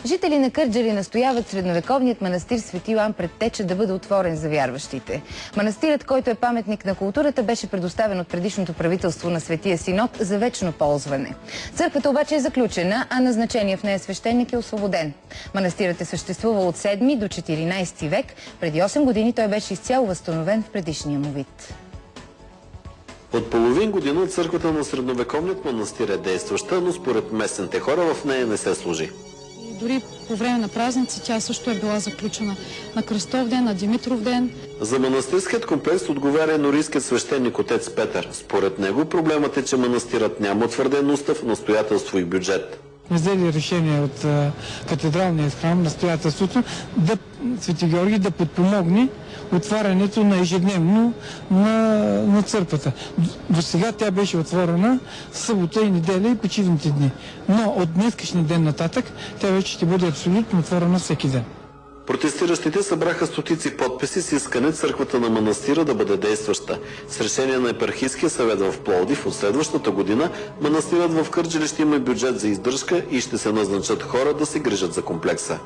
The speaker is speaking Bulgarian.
Жители на Кърджали настояват средновековният манастир Свети Йоан Предтеча да бъде отворен за вярващите. Манастирът, който е паметник на културата, беше предоставен от предишното правителство на Светия Синод за вечно ползване. Църквата обаче е заключена, а назначеният в нея свещеник е освободен. Манастирът е съществувал от 7 до 14 век. Преди 8 години той беше изцяло възстановен в предишния му вид. От половин година църквата на средновековният манастир е действаща, но според местните хора в нея не се служи. Дори по време на празници тя също е била заключена на Кръстов ден, на Димитров ден. За манастирският комплекс отговаря енорийският свещеник отец Петър. Според него проблемът е, че манастирът няма утвърден устав, настоятелство и бюджет. Взели решение от катедралния храм, настоятелството, Свети Георги да подпомогне отварянето на ежедневно на църквата. До сега тя беше отворена събота и неделя и почивните дни. Но от днескашния ден нататък тя вече ще бъде абсолютно отворена всеки ден. Протестиращите събраха стотици подписи с искане църквата на манастира да бъде действаща. С решение на епархийския съвет в Пловдив от следващата година манастирът в Кърджали ще има бюджет за издръжка и ще се назначат хора да се грижат за комплекса.